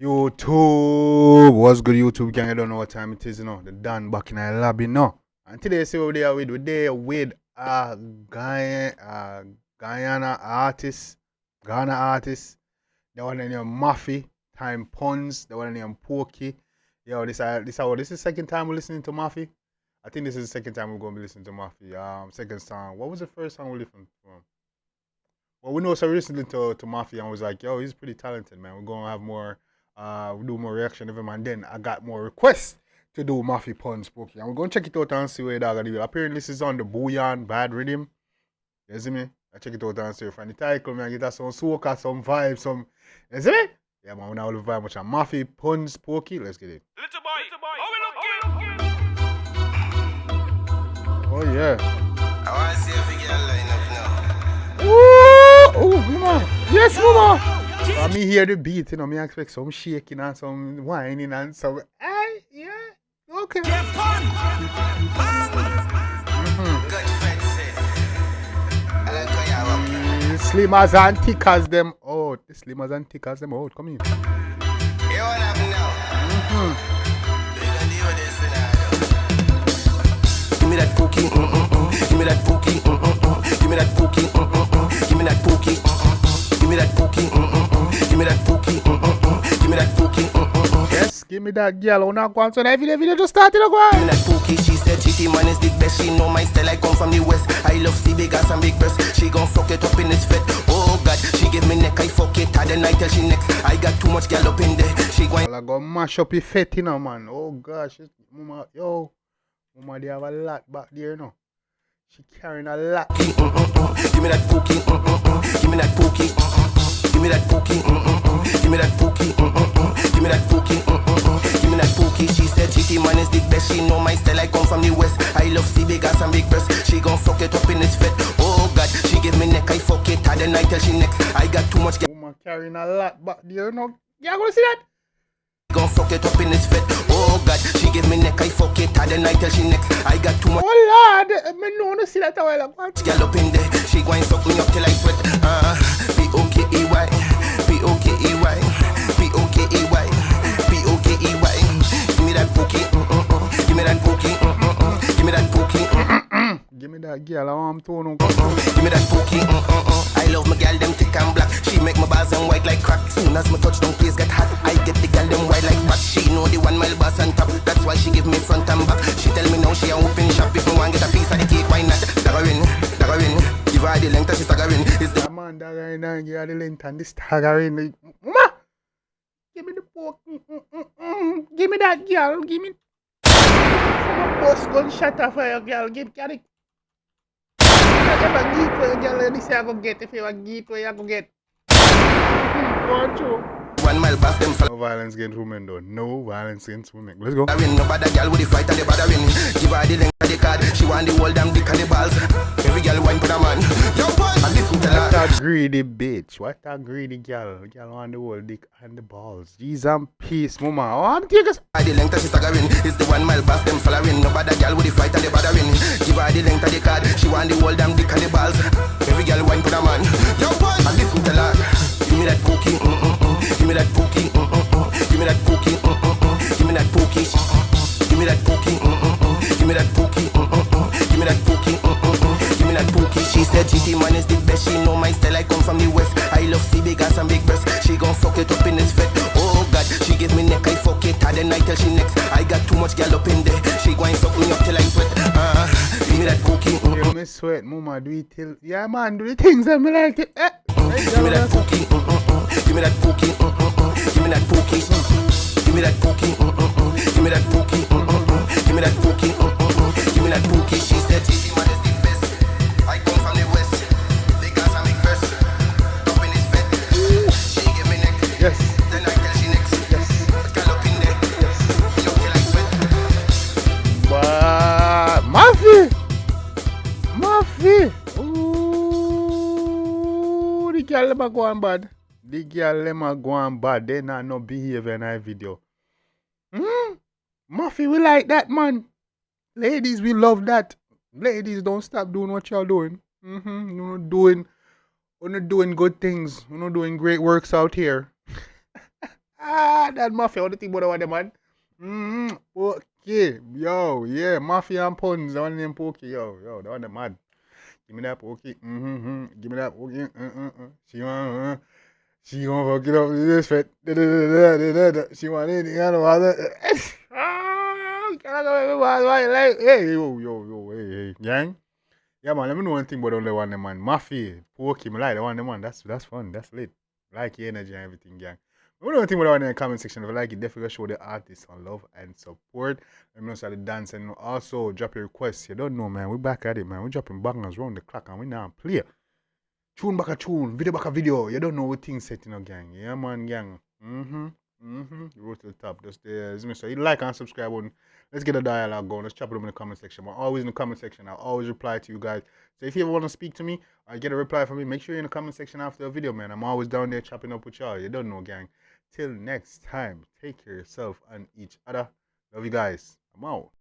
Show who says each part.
Speaker 1: YouTube, what's good YouTube gang? I don't know what time it is, you know. The Dan back in our lobby now. And today see what they are with. We're there with a Ghana artist. The one named Mafi, time Punz, the one named Pokey. Yo, this is the second time we're listening to Mafi. I think this is the second time we're gonna be listening to Mafi. Second song. What was the first song we listened to? Well, we know so we listened to Mafi and was like, yo, he's pretty talented, man. We're gonna have more we do more reaction of him, and then I got more requests to do Mafi Punz Pokey. And we're gonna check it out and see where that gonna do. Apparently this is on the Bouyon bad Riddim. You see me? I check it out and see if I title man, get us some soca, some vibe, some you see me? Yeah man, we now vibe much on Mafi Punz Pokey. Let's get it.
Speaker 2: Little boy,
Speaker 1: Oh yeah.
Speaker 3: I want to see if we get a line up now.
Speaker 1: Ooh, mama. Yes, mama. When me hear the beat, you know, me expect some shaking and some whining and some. Yeah, okay.
Speaker 3: Good friend said. I like how you walk.
Speaker 1: Slimmers and thick as them out. The slimmers and thick as them out. Come in.
Speaker 3: You want to have now? You can deal with this now. Give me that Pokey, give me that Pokey, give me that Pokey, give me that Pokey, give me that Pokey, give me that Pokey, give me that Pokey.
Speaker 1: Yes, give me that girl. I'm not going to that video just started. Give
Speaker 3: me that Pokey. She said GT man is the best. She know my style. I come from the west. I love see big ass and big breasts. She gon' fuck it up in this fit. Oh God, she give me neck. I fuck it hard and I tell she next. I got too much girl up in there. She going.
Speaker 1: I go mash up your fat, you know, man. Oh gosh, mama, yo. Mama, they have a lot back there, no. She carrying a lot.
Speaker 3: Give me that Pokey, give me that Pokey, give me that Pokey, give me that Pokey, give me that Pokey, give me that Pokey. She said GT man is the best. She know my style. I come from the west. I love see big ass and big breasts. She gon' fuck it up in this fit. Oh God, she give me neck. I fuck it hard and I tell she next. I got too much.
Speaker 1: Woman carrying a lot back there, no. Yeah, gonna see that.
Speaker 3: Gon' fuck it up in this fit. Oh God, she give me neck, I fuck it hard and I tell she next. I got too much.
Speaker 1: Oh Lord, me no see that a while ago.
Speaker 3: Girl up in there, she going fuck me up till I sweat. P-O-K-E-Y, P-O-K-E-Y, P-O-K-E-Y, P-O-K-E-Y. Give me that Pokey, give me that Pokey, give me that Pokey.
Speaker 1: Give me that girl, I want to know.
Speaker 3: Give me that Pokey, I love my girl, them thick and black. She make my bars and white like crack. Soon as my touch down place get hot, I get the girl them white like back. She know the 1 mile boss on top. That's why she give me front and back. She tell me now she a open shop. If me want get a piece of the cake, why not? Daggerin. Give her the length and she staggering. Is the
Speaker 1: man daggering and give her the length and the staggering. Mama, give me the pork. Give me that girl. Give me. Some post gunshot off her girl. Give it. I never get what girl. This I go get. If you ever get what you go get. Go on through.
Speaker 3: 1 mile past them.
Speaker 1: No violence against women though. No violence against women. Let's go.
Speaker 3: No bother girl with the fight and the battering. Give her the length of the card. She want the whole damn dick and the balls. Every girl wine put a man. Yo, Punz. And listen to her.
Speaker 1: What a greedy bitch. What a greedy girl. Girl want the whole dick and the balls. Jeez and peace, mama. Oh, I'm taking us.
Speaker 3: The length of she staggering. It's the 1 mile past them following. No bother girl with the fight and the battering. Give her the length of the card. She want the whole damn dick and the balls. Every girl wine put a man. Yo, Punz. And listen to her. Give me that Pokey. Give me that Pokey. Give me that Pokey. Give me that Pokey. Give me that Pokey. Give me that Pokey. Give me that Pokey. Give me that Pokey. She said GT man is the best. She know my style. I come from the west. I love see big ass and big breasts. She gon' fuck it up in this fit. Oh God, she give me neck. I fuck it hard and I tell she next. I got too much girl up in there. She going fuck me up till I sweat. Give me that Pokey.
Speaker 1: You me sweat, mama. Do it till. Yeah, man. Do the things that me like it.
Speaker 3: Give me that Pokey. Give me that Pokey. Give me that Pokey. Give me that Pokey. Give me that Pokey. Give me that Pokey. Give me that Pokey. She said GT man is the best. I come from the west. Big ass and big breast. Up in his bed. She give me neck.
Speaker 1: Yes.
Speaker 3: Then I tell she next.
Speaker 1: Yes.
Speaker 3: Girl up in there.
Speaker 1: Yes.
Speaker 3: You know till I sweat.
Speaker 1: But Mafi. Ooh, the girl them a go on bad. The girl them a go on bad. They not no behavior in our video. Mafi, we like that, man. Ladies, we love that. Ladies, don't stop doing what y'all doing. You're doing good things. You're doing great works out here. That Mafi, what do you think about the one there, man? Okay. Yo, yeah, Mafi and Punz, the one named Pokey. Yo, the one that mad. Give me that Pokey. Give me that Pokey. She gonna fuck it up with this fit. She want anything out of other. Hey, yo, hey, gang. Yeah, man, let me know one thing about the one, man. Mafi, Pokey, me like the one, man. That's fun. That's lit. Like your energy and everything, gang. Let me know one thing about the one in the comment section. If you like it, definitely show the artist some love and support. Let me know the dance and also drop your requests. You don't know, man. We back at it, man. We dropping bangers round the clock and we now play. Tune back a tune, video back a video. You don't know what things set, gang. Yeah, man, gang. Road to the top. Just so you like and subscribe button. Let's get a dialogue going. Let's chop it up in the comment section. I'm always in the comment section. I'll always reply to you guys. So if you ever want to speak to me or get a reply from me, make sure you're in the comment section after the video, man. I'm always down there chopping up with y'all. You don't know, gang. Till next time, take care of yourself and each other. Love you guys. I'm out.